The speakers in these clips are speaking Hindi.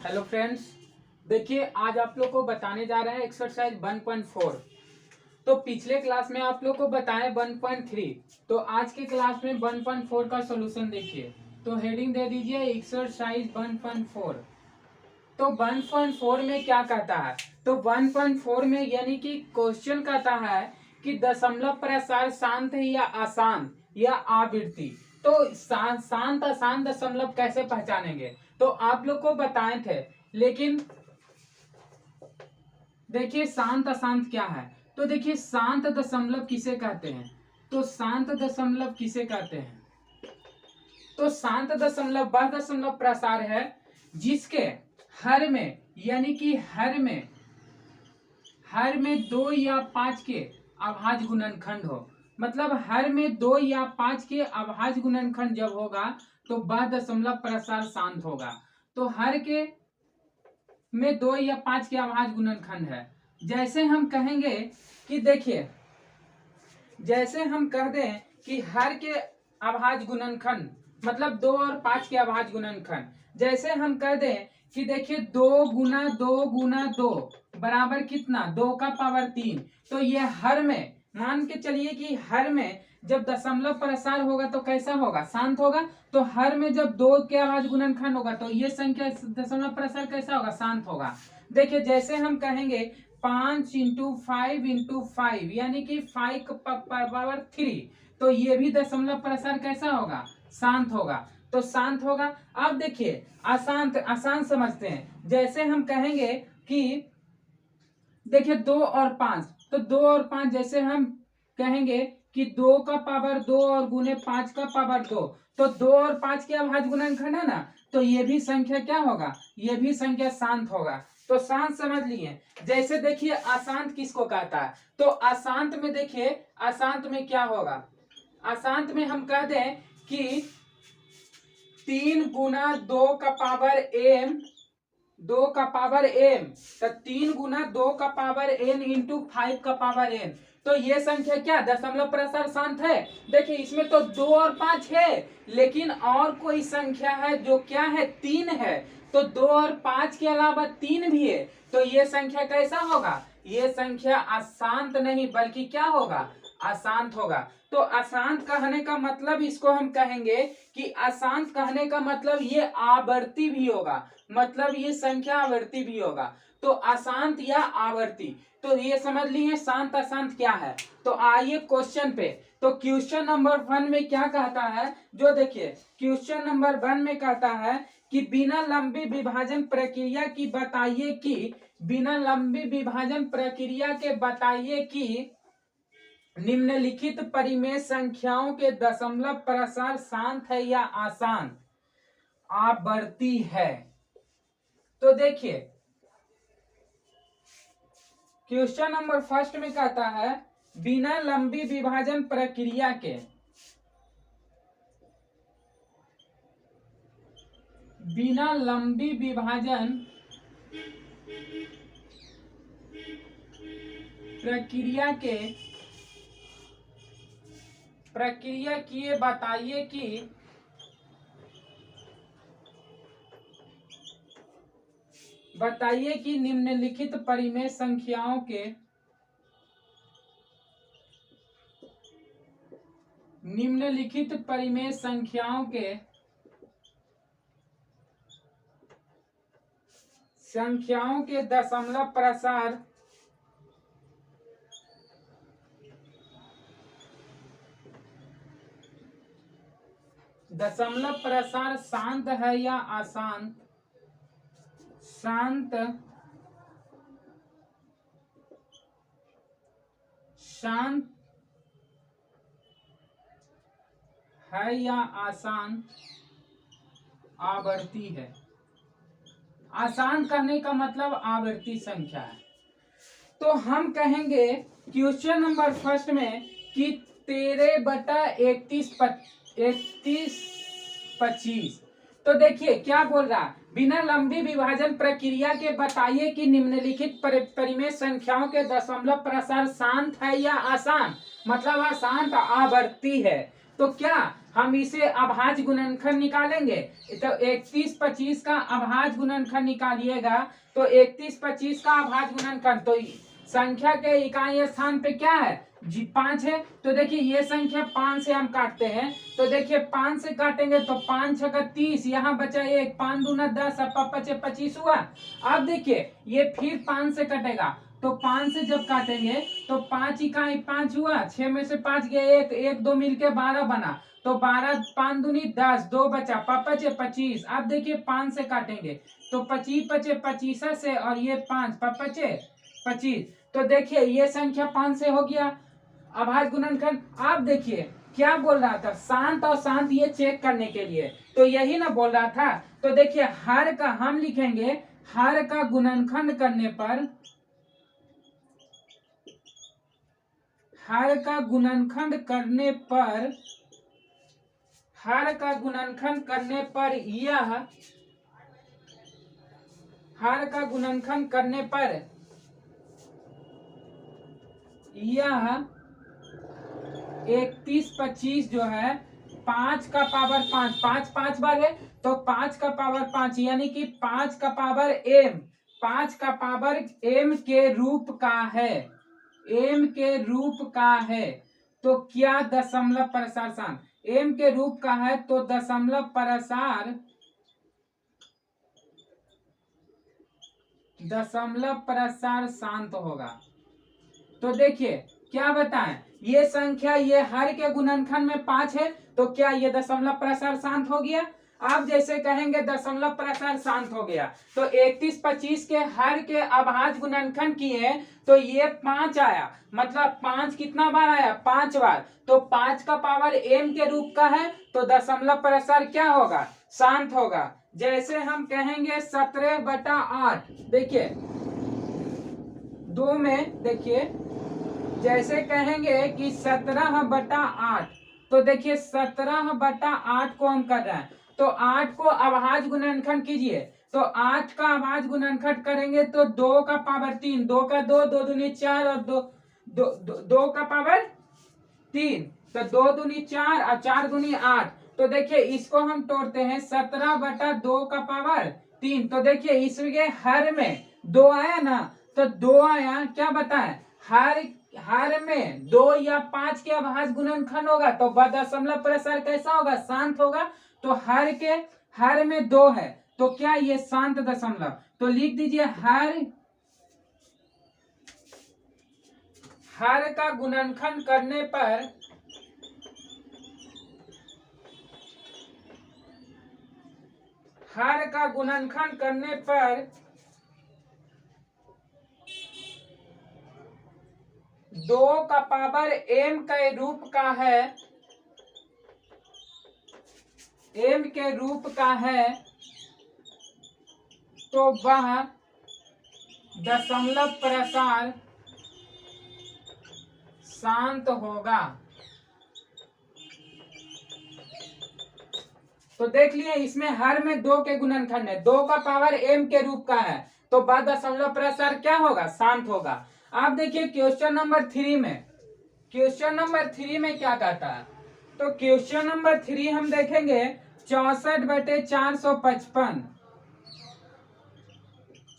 हेलो फ्रेंड्स, देखिए आज आप लोग को बताने जा रहे हैं एक्सरसाइज 1.4। तो पिछले क्लास में आप लोग को बताया 1.3, तो आज के क्लास में 1.4 का सॉल्यूशन देखिए। तो हेडिंग दे दीजिए एक्सरसाइज 1.4। तो 1.4 में क्या कहता है? तो 1.4 में यानी कि क्वेश्चन कहता है कि दशमलव प्रसार शांत है या अशांत या आवृत्ति। तो शांत अशांत दशमलव कैसे पहचानेंगे? तो आप लोग को बताए थे, लेकिन देखिए शांत अशांत क्या है। तो देखिए शांत दशमलव किसे कहते हैं? तो शांत दशमलव किसे कहते हैं? तो शांत दशमलव वह दशमलव प्रसार है जिसके हर में यानी कि हर में 2 या 5 के अभाज्य गुणनखंड हो। मतलब हर में 2 या 5 के अभाज्य गुणनखंड जब होगा तो वह दशमलव प्रसार शांत होगा। तो हर के में 2 या 5 के अभाज्य गुणनखंड है। जैसे हम कहेंगे कि देखिए, जैसे हम कह दें कि हर के अभाज्य गुणनखंड मतलब 2 और 5 के अभाज्य गुणनखंड, जैसे हम कह दें कि देखिए 2 गुना 2 गुना 2 बराबर कितना? 2 का पावर 3। तो ये हर में मान के चलिए कि हर में जब दशमलव प्रसार होगा तो कैसा होगा? शांत होगा। तो हर में जब 2 के अभाज्य गुणनखंड होगा तो ये संख्या दशमलव प्रसार कैसा होगा? शांत होगा। देखिए जैसे हम कहेंगे 5 इंटू 5 इंटू 5 यानी कि 5 पावर 3, तो ये भी दशमलव प्रसार कैसा होगा? शांत होगा। तो शांत होगा। अब देखिए अशांत अशांत समझते हैं। जैसे हम कहेंगे कि देखिए 2 और 5, तो 2 और 5 जैसे हम कहेंगे कि 2 का पावर 2 और गुने 5 का पावर 2, तो 2 और 5 के अभाज्य गुणनखंड है ना, तो ये भी संख्या क्या होगा? ये भी संख्या शांत होगा। तो शांत समझ लिए। जैसे देखिए अशांत किसको कहता है? तो अशांत में देखिए, अशांत में क्या होगा? अशांत में हम कह दें कि 3 गुना 2 का पावर m, 2 का पावर m, तो 3 गुना 2 का पावर n इंटू 5 का पावर n। तो ये संख्या क्या दशमलव प्रसार शांत है? देखिए इसमें तो 2 और 5 है, लेकिन और कोई संख्या है जो क्या है? 3 है। तो 2 और 5 के अलावा 3 भी है। तो ये संख्या कैसा होगा? ये संख्या अशांत नहीं बल्कि क्या होगा? अशांत होगा। तो अशांत कहने का मतलब इसको हम कहेंगे कि अशांत कहने का मतलब ये आवर्ती भी होगा, मतलब ये संख्या आवर्ती भी होगा। तो अशांत या आवर्ती, तो ये समझ लिए शांत अशांत क्या है। तो आइए क्वेश्चन पे। तो क्वेश्चन नंबर 1 में क्या कहता है? जो देखिए क्वेश्चन नंबर 1 में कहता है कि बिना लंबी विभाजन प्रक्रिया की बताइए कि बिना लंबी विभाजन प्रक्रिया के बताइए कि निम्नलिखित परिमेय संख्याओं के दशमलव प्रसार शांत है या अशांत आवर्ती है। तो देखिए क्वेश्चन नंबर 1 में कहता है बिना लंबी विभाजन प्रक्रिया के, बिना लंबी विभाजन प्रक्रिया किए बताइए कि निम्नलिखित परिमेय संख्याओं के दशमलव प्रसार शांत है या अशांत, शांत है या अशांत आवर्ती है। अशांत कहने का मतलब आवर्ती संख्या है। तो हम कहेंगे क्वेश्चन नंबर 1 में कि 13/31/25। तो देखिए क्या बोल रहा, बिना लंबी विभाजन प्रक्रिया के बताइए कि निम्नलिखित परिमेय संख्याओं के दशमलव प्रसार शांत है या अशांत, मतलब अशांत आवर्ती है। तो क्या हम इसे अभाज्य गुणनखंड निकालेंगे? तो 31 25 का अभाज्य गुणनखंड निकालिएगा तो 31 25 का अभाज्य गुणनखंड, तो संख्या के इकाई स्थान पे क्या है? 5 है। तो देखिए ये संख्या 5 से हम काटते हैं, तो देखिए 5 से काटेंगे तो 5 छका 30, यहाँ बचा 1, 5 दूना 10, अब 25 हुआ। अब देखिए ये फिर 5 से कटेगा, तो 5 से जब काटेंगे तो 5 इकाई 5 हुआ, 6 में से 5 गया, 1 1 2 मिलके 12 बना, तो 12 5 दूनी 10, 2 बचा, 25। अब देखिए 5 से काटेंगे तो 25 पचे 25 से, और ये 5 पचे 25, तो देखिए ये संख्या 5 से हो गया अभाज्य गुणनखंड। आप देखिए क्या बोल रहा था, शांत और शांत ये चेक करने के लिए, तो यही ना बोल रहा था। तो देखिए हर का हम लिखेंगे, हर का गुणनखंड करने पर, हर का गुणनखंड करने पर, हर का गुणनखंड करने पर यह, हर का गुणनखंड करने पर यह 31 25 जो है 5 का पावर 5, 5 5 बार है तो 5 का पावर 5, यानी कि 5 का पावर m, 5 का पावर m के रूप का है, m के रूप का है। तो क्या दशमलव प्रसार शांत m के रूप का है, तो दशमलव प्रसार शांत होगा। तो देखिए क्या बताएं, ये संख्या ये हर के गुणनखंड में 5 है, तो क्या ये दशमलव प्रसार शांत हो गया? आप जैसे कहेंगे दशमलव प्रसार शांत हो गया, तो 31 25 के हर के अभाज्य गुणनखंड किए तो ये 5 आया, मतलब 5 कितना बार आया? 5 बार। तो 5 का पावर m के रूप का है, तो दशमलव प्रसार क्या होगा? शांत होगा। जैसे हम कहेंगे 17/8, देखिए 2 में देखिए, जैसे कहेंगे कि 17/8, तो देखिए 17/8 को हम कर रहे हैं, तो 8 को अभाज्य गुणनखंड कीजिए, तो 8 का अभाज्य गुणनखंड करेंगे तो 2 का पावर 3, 2 का 2, 2 दूनी 4 और 2 का पावर 3, तो 2 दूनी 4 और 4 दूनी 8। तो देखिए इसको हम तोड़ते हैं, 17/2 का पावर 3, तो देखिए इसके हर में 2 आया ना, तो 2 आया, क्या बताएं, हर में 2 या 5 के अभाज्य गुणनखंड होगा, तो दशमलव प्रसार कैसा होगा? शांत होगा। तो हर में 2 है, तो क्या ये शांत दशमलव? तो लिख दीजिए हर का गुणनखंड करने पर, हर का गुणनखंड करने पर 2 का पावर m के रूप का है, m के रूप का है, तो वह दशमलव प्रसार शांत होगा। तो देख लिए इसमें हर में 2 के गुणनखंड है, 2 का पावर m के रूप का है, तो बाद दशमलव प्रसार क्या होगा? शांत होगा। आप देखिए क्वेश्चन नंबर 3 में, क्वेश्चन नंबर 3 में क्या कहता है, तो क्वेश्चन नंबर 3 हम देखेंगे 64/455,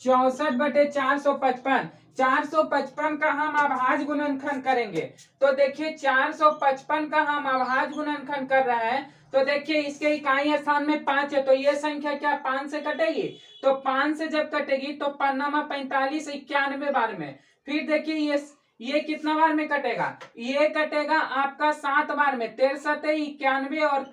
64/455, 455 का हम अभाज्य गुणनखंड करेंगे, तो देखिए 455 का हम अभाज्य गुणनखंड कर रहे हैं, तो देखिए इसके इकाई स्थान में 5 है, तो ये संख्या क्या 5 से कटेगी? तो 5 से जब कटेगी तो 5×45 91 बार में, फिर देखिए ये कितना बार में कटेगा? ये कटेगा आपका 7 बार में, 13 91 और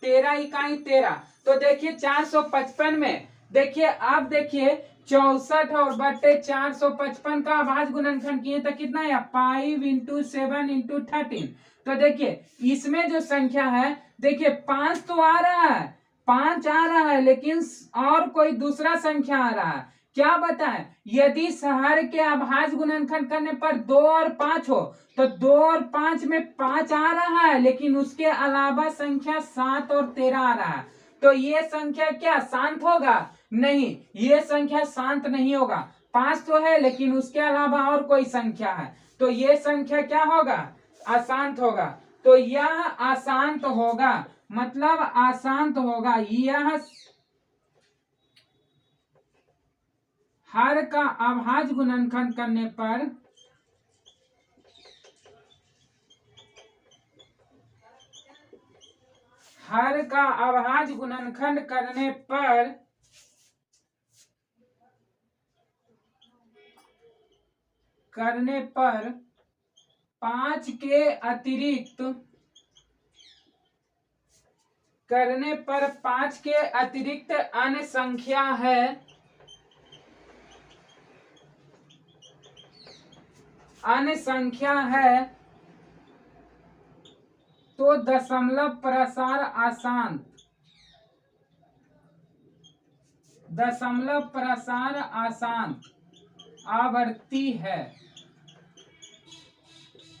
13 इकाई 13, तो देखिए 455 में, देखिए आप देखिए 64 और बट्टे 455 का अभाज्य गुणनखंड किए तो कितना है? 5 × 7 × 13। तो देखिए इसमें जो संख्या है, देखिए 5 तो आ रहा है, 5 आ रहा है, लेकिन और कोई दूसरा संख्या आ रहा है। क्या बताएं, यदि हर के अभाज्य गुणनखंड करने पर 2 और 5 हो, तो 2 और 5 में 5 आ रहा है, लेकिन उसके अलावा संख्या 7 और 13 आ रहा है, तो ये संख्या क्या शांत होगा? नहीं, ये संख्या शांत नहीं होगा। 5 तो है लेकिन उसके अलावा और कोई संख्या है, तो ये संख्या क्या होगा? अशांत होगा। तो यह अशांत होगा, मतलब अशांत होगा। यह हर का अभाज्य गुणनखंड करने पर हर का अभाज्य गुणनखंड करने पर 5 के अतिरिक्त अन्य संख्या है, तो दशमलव प्रसार अशांत आवर्ती है।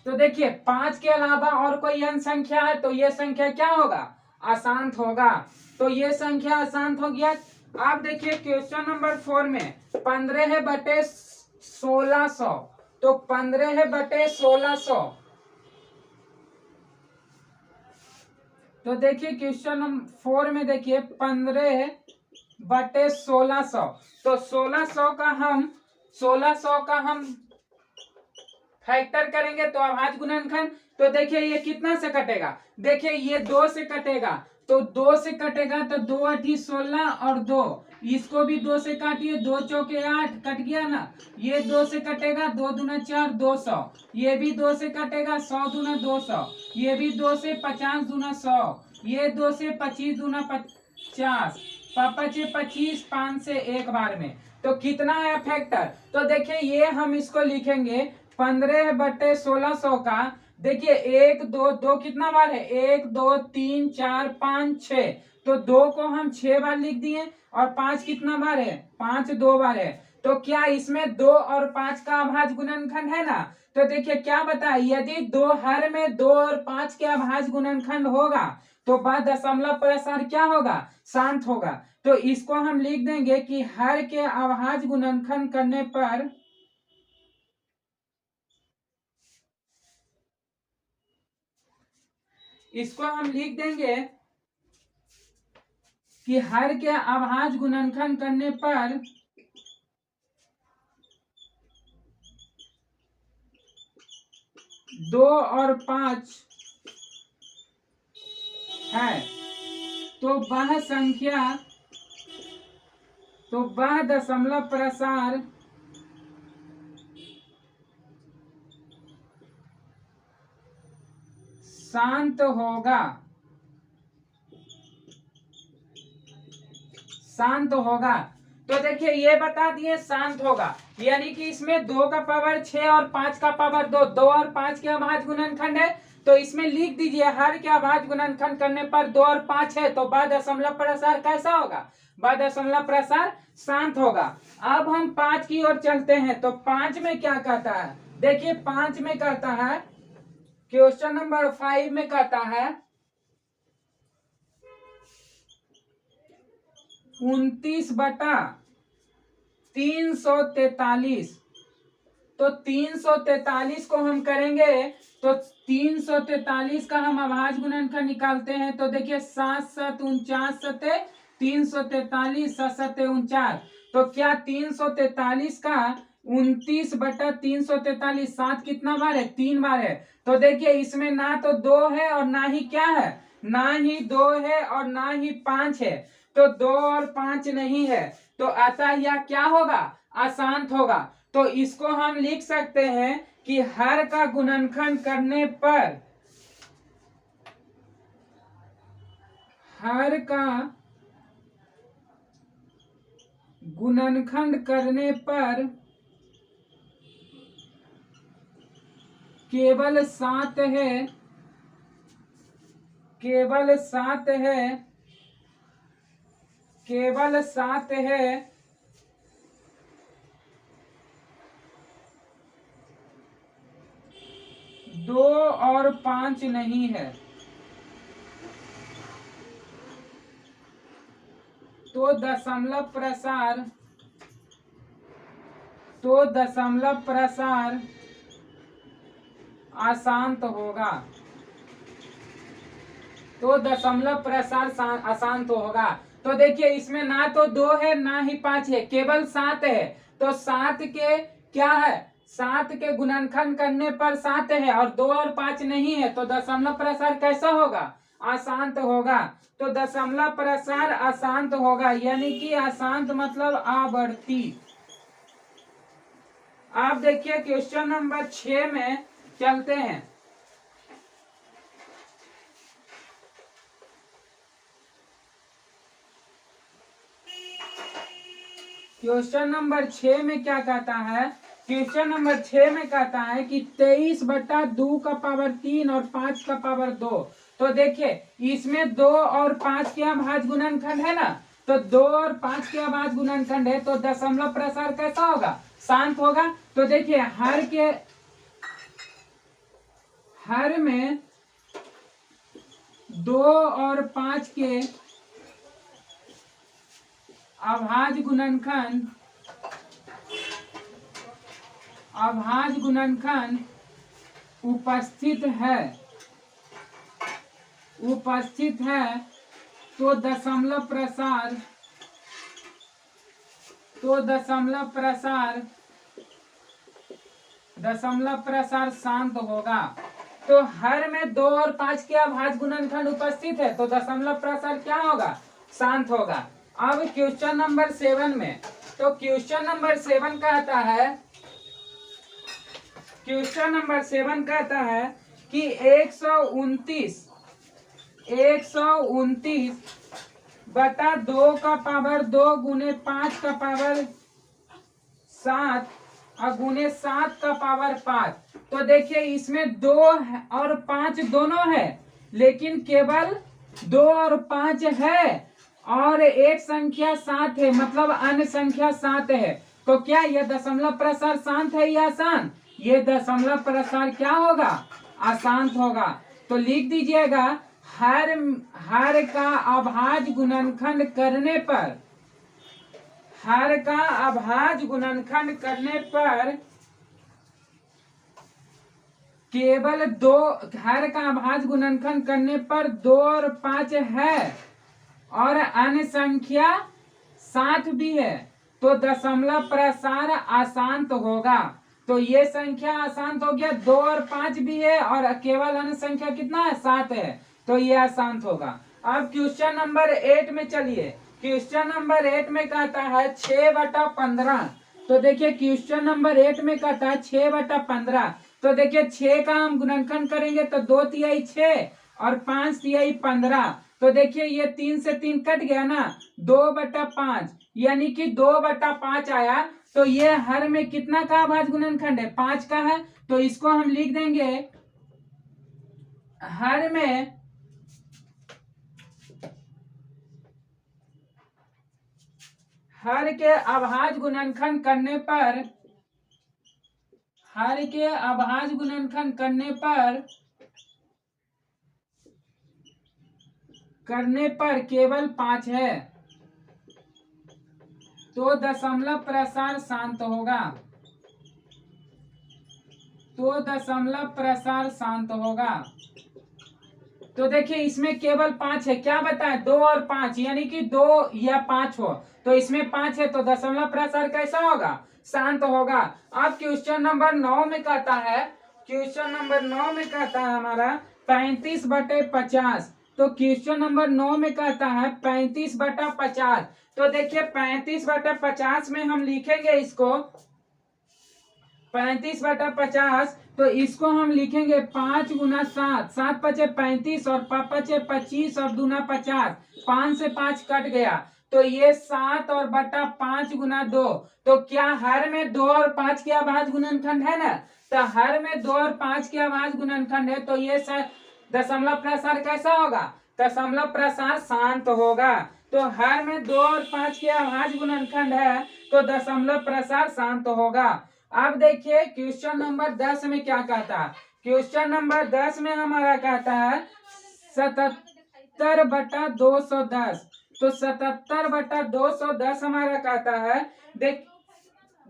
तो देखिए 5 के अलावा और कोई अन्य संख्या है तो ये संख्या क्या होगा, अशांत होगा। तो ये संख्या अशांत हो गया। आप देखिए क्वेश्चन नंबर 4 में 15/1600, तो 15/1600, तो देखिए क्वेश्चन नंबर 4 में देखिए 15/1600, तो 1600 का हम फैक्टर करेंगे तो अभाज्य गुणनखंड, तो देखिए ये कितना से कटेगा, देखिए ये 2 से कटेगा, तो 2 से कटेगा तो 2 8 16 और 2, इसको भी 2 से काटिए, 2 चौके 8 कट गया ना। ये 2 से कटेगा, 2 दूना 4 200, ये भी 2 से कटेगा, 100 दूना 200, ये भी 2 से 50 दूना 100, ये 2 से 25 दूना 50, 25 5 से एक बार में, तो कितना है फैक्टर। तो देखिए ये हम इसको लिखेंगे 15/1600 का, देखिए 1 2 2 कितना बार है, 1 2 3 4 5 6, तो 2 को हम 6 बार लिख दिए, और 5 कितना बार है, 5 2 बार है। तो क्या इसमें 2 और 5 का अभाज्य गुणनखंड है ना। तो देखिए क्या बताए, यदि हर में 2 और 5 के अभाज्य गुणनखंड होगा तो बाद दशमलव प्रसार क्या होगा, शांत होगा। तो इसको हम लिख देंगे कि हर के अभाज्य गुणनखंड करने पर इसको हम लिख देंगे कि हर के अभाज्य गुणनखंड करने पर 2 और 5 है, तो वह संख्या, तो वह दशमलव प्रसार शांत होगा। तो देखिए ये बता दिए शांत होगा, यानी कि इसमें 2 का पावर 6 और 5 का पावर 2, 2 और 5 के अभाज्य गुणनखंड है, तो इसमें लिख दीजिए हर के अभाज्य गुणनखंड करने पर 2 और 5 है, तो बाद दशमलव प्रसार कैसा होगा, बाद दशमलव प्रसार शांत होगा। अब हम 5 की ओर चलते हैं, तो 5 में क्या कहता है, देखिए 5 में कहता है, क्वेश्चन नंबर 5 में कहता है 29/343, तो 343 को हम करेंगे, तो 343 का हम अभाज्य गुणनखंड निकालते हैं, तो देखिए 7 7 49 सते 343 7 7 49, तो क्या 343 का 29/343 7 कितना बार है, 3 बार है। तो देखिए इसमें ना तो 2 है और ना ही क्या है, ना ही 2 है और ना ही 5 है, तो 2 और 5 नहीं है, तो अतः यह क्या होगा, अशांत होगा। तो इसको हम लिख सकते हैं कि हर का गुणनखंड करने पर, हर का गुणनखंड करने पर केवल 7 है, केवल 7 है, केवल 7 है, 2 और 5 नहीं है, तो दशमलव प्रसार अशांत होगा। तो दशमलव प्रसार अशांत होगा। तो देखिए इसमें ना तो 2 है ना ही 5 है, केवल 7 है। तो 7 के क्या है, 7 के गुणनखंड करने पर 7 है और 2 और 5 नहीं है, तो दशमलव प्रसार कैसा होगा, अशांत होगा। तो दशमलव प्रसार अशांत होगा, यानी कि अशांत मतलब आवर्ती। आप देखिए क्वेश्चन नंबर 6 में चलते हैं। क्वेश्चन नंबर 6 में क्या कहता है, क्वेश्चन नंबर 6 में कहता है कि 23/2 का पावर 3 और 5 का पावर 2। तो देखिए इसमें 2 और 5 के अभाज्य गुणनखंड है ना, तो 2 और 5 के अभाज्य गुणनखंड है, तो दशमलव प्रसार कैसा होगा, शांत होगा। तो देखिए हर में 2 और 5 के अभाज्य गुणनखंड उपस्थित है, तो दशमलव प्रसार शांत होगा। तो हर में 2 और 5 के अभाज्य गुणनखंड उपस्थित है, तो दशमलव प्रसार क्या होगा, शांत होगा। अब क्वेश्चन नंबर 7 में, तो क्वेश्चन नंबर 7 कहता है कि 129/2 का पावर 2 गुने 5 का पावर 7 और गुने 7 का पावर 5। तो देखिए इसमें 2 और 5 दोनों है, लेकिन केवल 2 और 5 है और एक संख्या 7 है, मतलब अन्य संख्या 7 है। तो क्या यह दशमलव प्रसार शांत है या अशांत, ये दशमलव प्रसार क्या होगा, अशांत होगा। तो लिख दीजिएगा हर का अभाज्य गुणनखंड करने पर, हर का अभाज्य गुणनखंड करने पर केवल 2, हर का अभाज्य गुणनखंड करने पर 2 और 5 है और अन्य संख्या 7 भी है, तो दशमलव प्रसार अशांत होगा। तो ये संख्या अशांत हो गया, 2 और 5 भी है और केवल अन्य संख्या कितना है, 7 है, तो ये अशांत होगा। अब क्वेश्चन नंबर 8 में चलिए। क्वेश्चन नंबर 8 में कहता है 6/15। तो देखिए क्वेश्चन नंबर 8 में कहता है 6/15। तो देखिए 6 का हम गुणनखंड करेंगे तो 2 तिहाई 6 और 5 तिहाई 15। तो देखिए ये 3 से 3 कट गया ना, 2/5 यानी कि 2/5 आया। तो ये हर में कितना का अभाज्य गुणनखंड है, 5 का है। तो इसको हम लिख देंगे हर में हर के अभाज्य गुणनखंड करने पर, हर के अभाज्य गुणनखंड करने पर केवल 5 है, तो दशमलव प्रसार शांत होगा। तो दशमलव प्रसार शांत होगा। तो देखिए इसमें केवल 5 है, क्या बताएं, 2 और 5 यानी कि 2 या 5 हो, तो इसमें 5 है, तो दशमलव प्रसार कैसा होगा, शांत होगा। अब क्वेश्चन नंबर 9 में कहता है, क्वेश्चन नंबर 9 में कहता है हमारा 35/50। तो क्वेश्चन नंबर 9 में कहता है 35/50। तो देखिए 35/50 में हम लिखेंगे इसको 35/50, तो इसको हम लिखेंगे 5 गुना 7, 7 पचे 35 और 5 पचे 25 और दूना 50, 5 से 5 कट गया, तो ये 7 और बटा 5 गुना 2। तो क्या हर में 2 और 5 के अभाज्य गुणनखंड है ना, तो हर में 2 और 5 के अभाज्य गुणनखंड है, तो ये दशमलव प्रसार कैसा होगा, दशमलव प्रसार शांत होगा। तो हर में 2 और 5 के अभाज्य गुणनखंड है, तो दशमलव प्रसार शांत होगा। अब देखिए क्वेश्चन नंबर 10 में क्या कहता है। क्वेश्चन नंबर 10 में हमारा कहता है 77/210। तो 77/210 हमारा कहता है,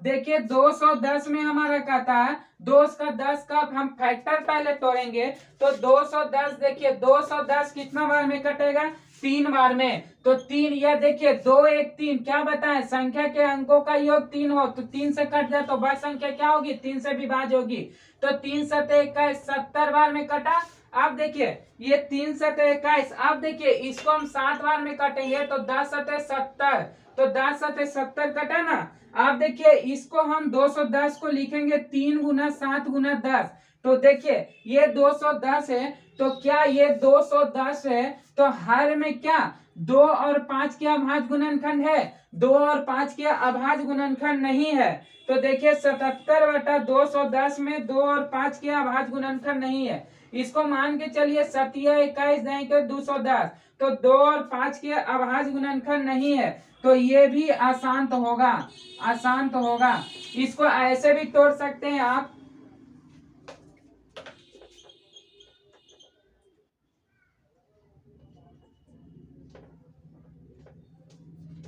देखिए 210 में हमारा कहता है 2 का 10 का हम फैक्टर पहले तोड़ेंगे तो 210 देखिए 210 कितना बार में कटेगा 3 बार में। तो 3 यह देखिए 2 1 3 क्या बताएं संख्या के अंकों का योग 3 हो तो 3 से कट जाए तो बड़ संख्या क्या होगी 3 से विभाज्य होगी। तो 3 सते 21 70 बार में कटा। अब देखिए ये 3 सते 21 अब देखिए इसको हम 7 बार में काटेंगे तो 10 सते 70 तो 10 सते 70 कटा ना। अब देखिए इसको हम 210 को लिखेंगे 3 गुना 7 गुना 10 तो देखिए ये 210 है तो क्या ये 210 है तो हर में क्या 2 और 5 के अभाज्य गुणनखंड है 2 और 5 के अभाज्य गुणनखंड नहीं है। तो देखिए 77 बटा 210 में 2 और 5 के अभाज्य गुणनखंड नहीं है। इसको मान के चलिए 7 21 देंगे 210 तो 2 और 5 के अभाज्य गुणनखंड नहीं है तो ये भी अशांत होगा अशांत होगा। इसको ऐसे भी तोड़ सकते हैं आप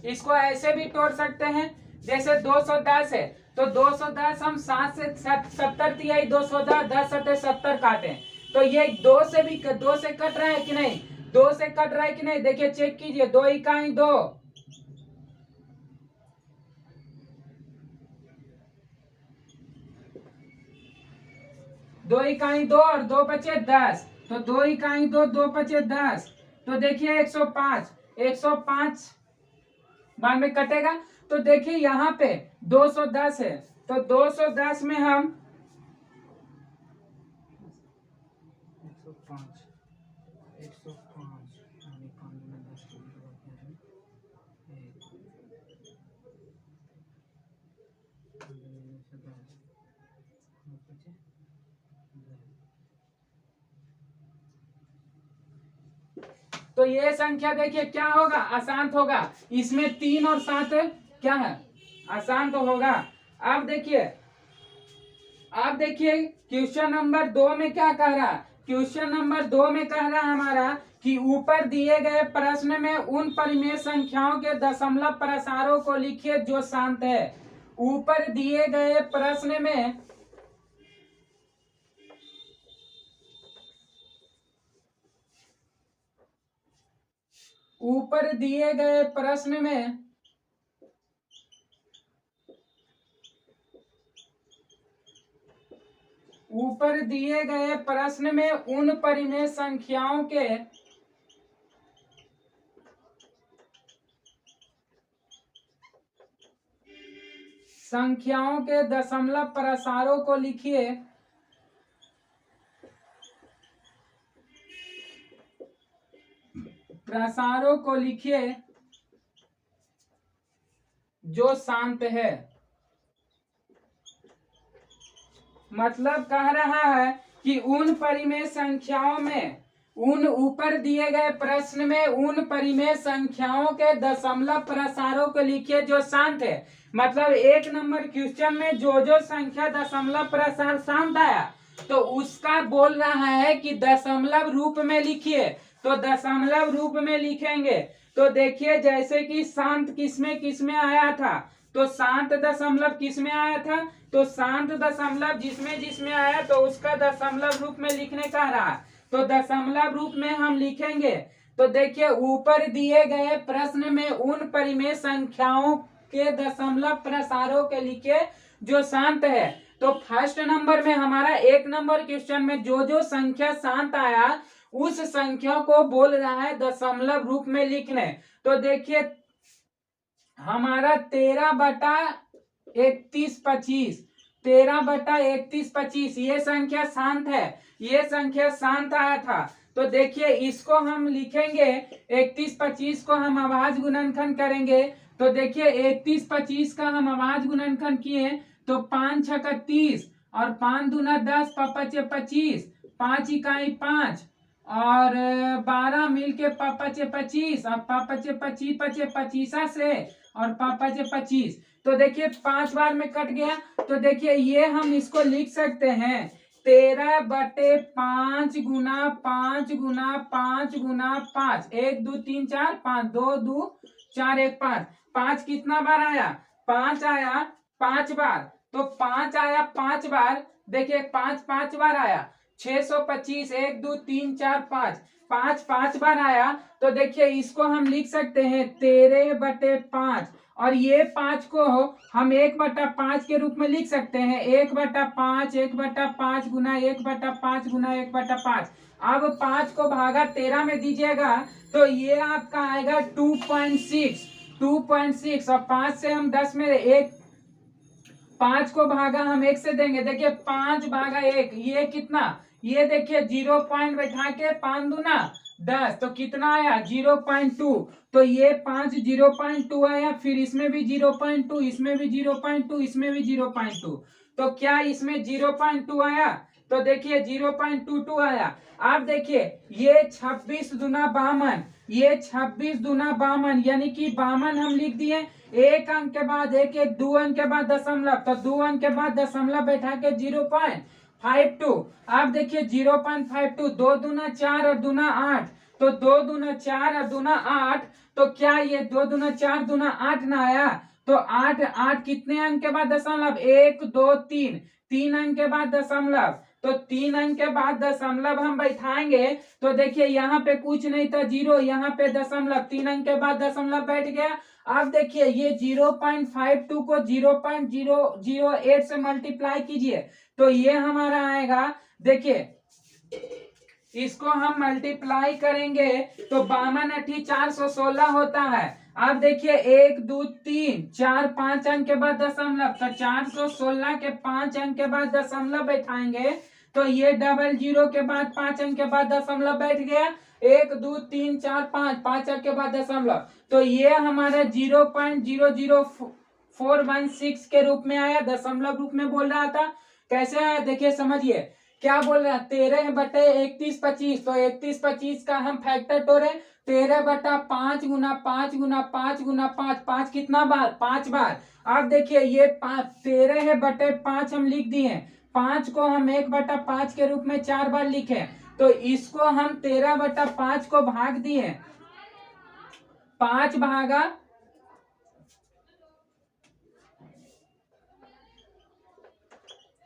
इसको ऐसे भी तोड़ सकते हैं जैसे 210 है तो 210 हम 7 से 70 तिहाई 210 10 सत्ते 70 काटे तो ये 2 से भी 2 से कट रहा है कि नहीं 2 से कट रहा है कि नहीं देखिए चेक कीजिए 2 इकाई 2 2 इकाई 2 और 2 बचे 10 तो 2 इकाई 2 2 बचे 10 तो देखिए 105 बार में कटेगा। तो देखिए यहाँ पे 210 है तो 210 में हम 105 तो ये संख्या देखिए क्या होगा अशांत होगा। इसमें 3 और 7 क्या है अशांत होगा। अब देखिए क्वेश्चन नंबर 2 में क्या कह रहा है क्वेश्चन नंबर 2 में कह रहा है हमारा कि ऊपर दिए गए प्रश्न में उन परिमेय संख्याओं के दशमलव प्रसारों को लिखिए जो शांत है। ऊपर दिए गए प्रश्न में ऊपर दिए गए प्रश्न में ऊपर दिए गए प्रश्न में उन परिमेय संख्याओं के दशमलव प्रसारों को लिखिए जो शांत है। मतलब कह रहा है कि उन परिमेय संख्याओं में उन ऊपर दिए गए प्रश्न में उन परिमेय संख्याओं के दशमलव प्रसारों को लिखिए जो शांत है। मतलब 1 नंबर क्वेश्चन में जो संख्या दशमलव प्रसार शांत आया तो उसका बोल रहा है कि दशमलव रूप में लिखिए। तो दशमलव रूप में लिखेंगे तो देखिए जैसे कि शांत किसमें आया था तो शांत दशमलव किसमें आया था तो शांत दशमलव जिसमें आया तो उसका दशमलव रूप में लिखने का रहा तो दशमलव रूप में हम लिखेंगे। तो देखिए ऊपर दिए गए प्रश्न में उन परिमेय संख्याओं के दशमलव प्रसारों के लिखे जो शांत है। तो फर्स्ट नंबर में हमारा 1 नंबर क्वेश्चन में जो संख्या शांत आया उस संख्या को बोल रहा है दशमलव रूप में लिखने। तो देखिए हमारा 13/31/25 ये संख्या शांत है ये संख्या शांत आया था। तो देखिए इसको हम लिखेंगे 31/25 को हम अभाज्य गुणनखंड करेंगे। तो देखिए 31/25 का हम अभाज्य गुणनखंड किए तो 5 छक्का 30 और 5 दूना 10 पचे 25 5 इकाई 5 और 12 मिलके पचे 25 और पचे 25 पचे 25 से और पचे 25 तो देखिए 5 बार में कट गया। तो देखिए ये हम इसको लिख सकते हैं 13/5 गुना 5 गुना 5 गुना 5 1 2 3 4 5 2 2 4 1 5 5 कितना बार आया 5 आया 5 बार, तो 5 आया 5 बार, देखिए 5 5 बार आया 625, 1 2 3 4 5, 5 5 बार आया। तो देखिए इसको हम लिख सकते हैं 13/5, और ये 5 को हम 1/5 के रूप में लिख सकते हैं, 1/5, 1/5 गुना 1/5 गुना 1/5। अब 5 को भागा 13 में दीजिएगा तो ये आपका आएगा 2.6, 2.6, और 5 से हम 10 में एक, 5 को भागा हम 1 से देंगे, देखिए 5 भागा 1, ये कितना, ये देखिए 0 पॉइंट बैठा के 5 दूना 10, तो कितना आया 0.2, तो ये 5 0.2 आया, फिर इसमें भी 0.2, इसमें भी 0.2, इसमें भी 0.2, तो क्या इसमें 0.2 आया, तो देखिए 0.22 आया। आप देखिए ये 26 दूना 52, ये 26 दूना 52, यानी कि 52 हम लिख दिए, एक अंक के बाद एक, एक 2 अंक के बाद दशमलव, तो 2 अंक के बाद दशमलव बैठा के 0.52। आप देखिए 0.52, 2 दूना 4 और दूना 8, तो 2 दूना 4 और दूना 8, तो क्या ये 2 दूना 4 दूना 8 ना आया, तो 8 8 कितने अंक के बाद दशमलव, 1 2 3, 3 अंक के बाद दशमलव, तो 3 अंक के बाद दशमलव हम बैठाएंगे, तो देखिए यहाँ पे कुछ नहीं था 0, यहाँ पे दशमलव, 3 अंक के बाद दशमलव बैठ गया। अब देखिए ये 0.52 को 0.008 से मल्टीप्लाई कीजिए, तो ये हमारा आएगा, देखिए इसको हम मल्टीप्लाई करेंगे तो 52 8 416 होता है। अब देखिए 1 2 3 4 5 अंक के बाद दशमलव, तो 416 के 5 अंक के बाद दशमलव बैठाएंगे, तो ये 00 के बाद 5 अंक के बाद दशमलव बैठ गया, 1 2 3 4 5 5 अंक के बाद दशमलव, तो ये हमारा 0.00416 के रूप में आया, दशमलव रूप में बोल रहा था। कैसे आया देखिए समझिए, क्या बोल रहा है 13/3125, तो 3125 का हम फैक्टर तोड़े, 13/5 गुना 5 गुना 5 गुना 5, 5 कितना बार 5 बार। अब देखिए ये 13/5 हम लिख दिए, 5 को हम 1/5 के रूप में 4 बार लिखे, तो इसको हम 13/5 को भाग दिए, 5 भागा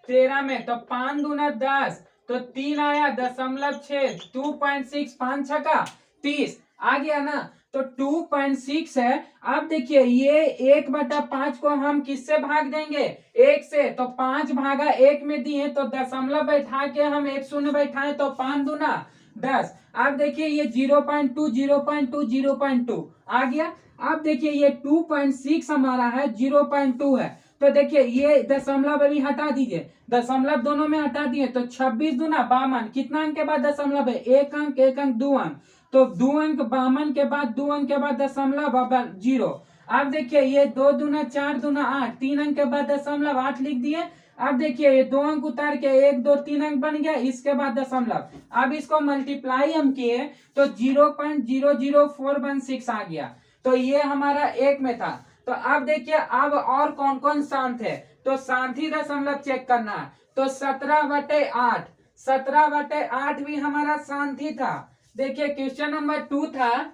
13 में, तो 5 दूना 10, तो 3 आया 0.6, 2.6, 5 छका 30 आ गया ना, तो 2.6 है। अब देखिए ये 1/5 को हम किससे भाग देंगे, 1 से, तो 5 भागा 1 में दिए, तो दशमलव बैठा के हम 1 शून्य बैठाए, तो 5 दूना 10। अब देखिए ये 0.2 0.2 0.2 आ गया। अब देखिए ये 2.6 हमारा है, 0.2 है, तो देखिए ये दशमलव अभी हटा दीजिए, दशमलव दोनों में हटा दिए, तो 26 दूना 52, कितना अंक के बाद दशमलव है, एक अंक 2 अंक, तो 2 अंक 52 के बाद 2 अंक के बाद दशमलव 0। अब देखिए ये 2 दूना 4 दूना 8, 3 अंक के बाद दशमलव 8 लिख दिए। अब देखिए ये 2 अंक उतार के 1 2 3 अंक बन गया, इसके बाद दशमलव, अब इसको मल्टीप्लाई हम किए तो 0.00416 आ गया, तो ये हमारा एक में था। तो अब देखिए अब और कौन कौन शांत है, तो शांति दशमलव चेक करना है, तो 17/8, 17/8 भी हमारा शांति था। देखिए क्वेश्चन नंबर 2 था,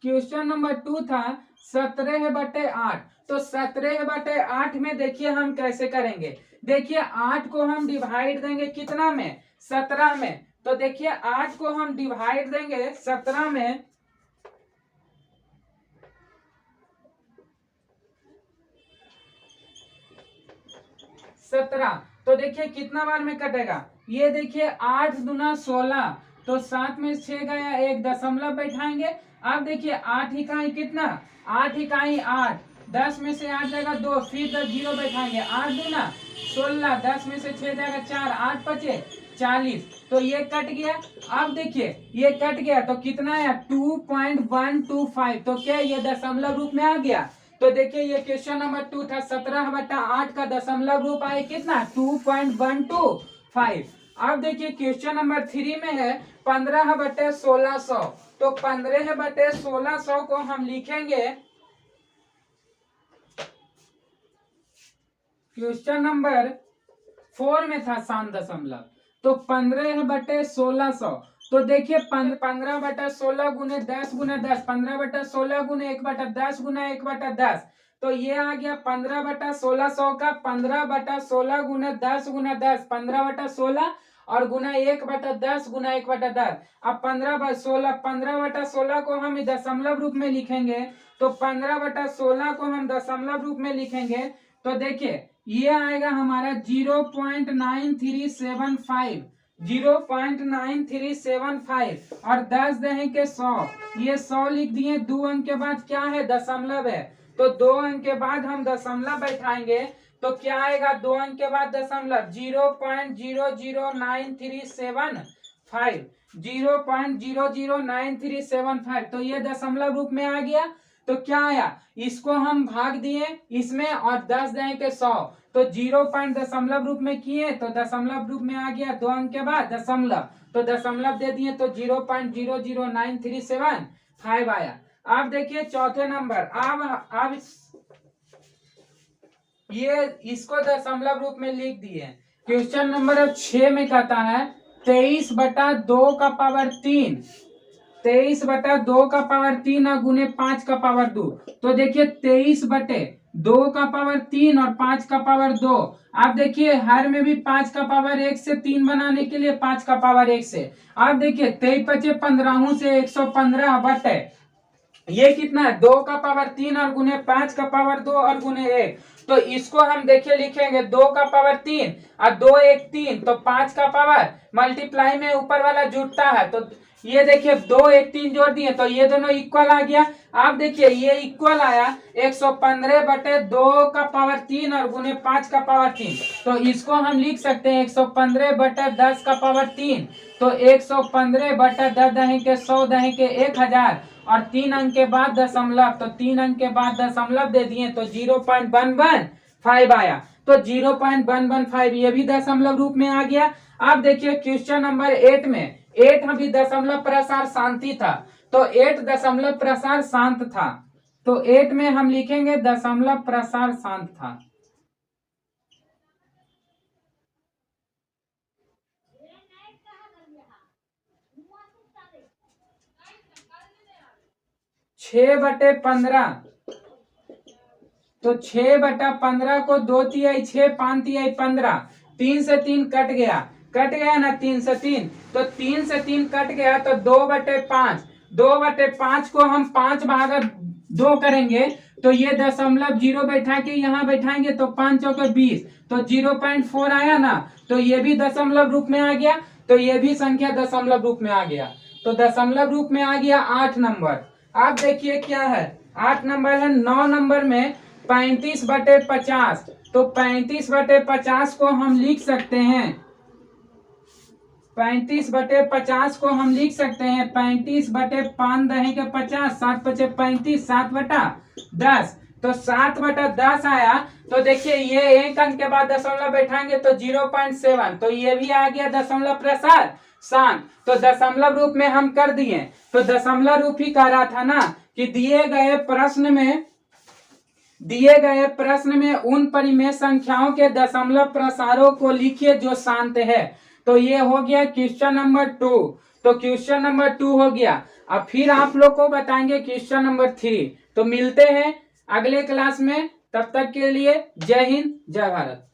क्वेश्चन नंबर 2 था 17/8, तो 17/8 में देखिए हम कैसे करेंगे, देखिए 8 को हम डिवाइड देंगे कितना में, 17 में, तो देखिए 8 को हम डिवाइड देंगे 17 में, 17, तो देखिए कितना बार में कटेगा, ये देखिए 8 दूना 16, तो 7 में 6 गया, एक दशमलव बैठाएंगे। अब देखिए 8 इकाई कितना, 8 इकाई 8, 10 में से 8 जाएगा 2, फिर 10 0 बैठाएंगे, 8 दूना 16, 10 में से 6 जाएगा 4, 8 बचे 40, तो ये कट गया। अब देखिए ये कट गया तो कितना आया 2.125, तो क्या ये दशमलव रूप में आ गया, तो देखिए ये क्वेश्चन नंबर 2 था, 17/8 का दशमलव रूप आए कितना 2.125। अब देखिए क्वेश्चन नंबर 3 में है 15/1600, तो 15/1600 को हम लिखेंगे, क्वेश्चन नंबर 4 में था शांत दशमलव, तो 15/1600, तो देखिए 15/16 गुने 10 गुना 10, 15/16 गुने 1/10 गुना 1/10, तो ये आ गया 15/1600 का 15/16 गुना 10 गुना 10, 15/16 और गुना 1/10 गुना 1/10। अब 15/16 को हम दशमलव रूप में लिखेंगे, तो 15/16 को हम दशमलव रूप में लिखेंगे तो देखिए ये आएगा हमारा 0.9375, 0.9375 और 10 दहें के 100, ये 100 लिख दिए। 2 अंक के बाद क्या है, दशमलव है, तो 2 अंक के बाद हम दशमलव बैठाएंगे तो क्या आएगा, 2 अंक के बाद दशमलव 0.00937 0.00937, तो ये दशमलव रूप में आ गया। तो क्या आया, इसको हम भाग दिए इसमें और 10 दें के 100, तो 0 पॉइंट दशमलव रूप में किए तो दशमलव रूप में आ गया। 2 अंक के बाद दशमलव, तो दशमलव दे दिए तो 0.00937 आया। अब देखिए चौथे नंबर, अब ये इसको दशमलव रूप में लिख दिए। क्वेश्चन नंबर अब 6 में कहता है 23/2 का पावर 3, 23/2 का पावर 3 और गुने 5 का पावर 2, तो देखिए 23/2 का पावर 3 और 5 का पावर 2। आप देखिए हर में भी 5 का पावर 1 से 3 बनाने के लिए 5 का पावर 1 से, आप देखिए 23 15 से 115 बटे ये कितना है, 2 का पावर 3 और गुने 5 का पावर 2 और गुने 1, तो इसको हम देखिए लिखेंगे 2 का पावर 3 और 2 1 3, तो 5 का पावर मल्टीप्लाई में ऊपर वाला जुटता है, तो ये देखिए 2 1 3 जोड़ दिए तो ये दोनों इक्वल आ गया। आप देखिए ये इक्वल आया 115/2 का पावर 3 और गुने 5 का पावर 3, तो इसको हम लिख सकते हैं 115/10 का पावर 3, तो 115/10 दहें के 100 दहें के 1000 और 3 अंक के बाद दशमलव, तो 3 अंक के बाद दशमलव दे दिए तो 0.115 आया, तो 0.115 ये भी दशमलव रूप में आ गया। अब देखिए क्वेश्चन नंबर 8 में 8 अभी दशमलव प्रसार शांति था, तो 8 दशमलव प्रसार शांत था, तो 8 में हम लिखेंगे दशमलव प्रसार शांत था। छह बटे 15, तो 6/15 को 2 तिहाई 6 5 तिहाई 15, 3 से 3 कट गया ना, 3 से 3, तो 3 से 3 कट गया तो 2/5, 2/5 को हम 5 भाग 2 करेंगे तो ये दशमलव 0 बैठा के यहाँ बैठाएंगे तो 5 चौके 20, तो 0.4 आया ना, तो ये भी दशमलव रूप में आ गया, तो ये भी संख्या दशमलव रूप में आ गया, तो दशमलव रूप में आ गया 8 नंबर। आप देखिए क्या है 8 नंबर है। 9 नंबर में 35/50, तो 35/50 को हम लिख सकते हैं, 35/50 को हम लिख सकते हैं 35/5 दहें के 50, 7/35, 7/10, तो 7/10 आया। तो देखिए ये एक अंक के बाद दशमलव बैठाएंगे तो 0.7, तो ये भी आ गया दशमलव प्रसार शांत, तो दशमलव रूप में हम कर दिए। तो दशमलव रूप ही कह रहा था ना कि दिए गए प्रश्न में उन परिमेय संख्याओं के दशमलव प्रसारों को लिखिए जो शांत है। तो ये हो गया क्वेश्चन नंबर 2, तो क्वेश्चन नंबर 2 हो गया। अब फिर आप लोग को बताएंगे क्वेश्चन नंबर 3। तो मिलते हैं अगले क्लास में, तब तक के लिए जय हिंद जय भारत।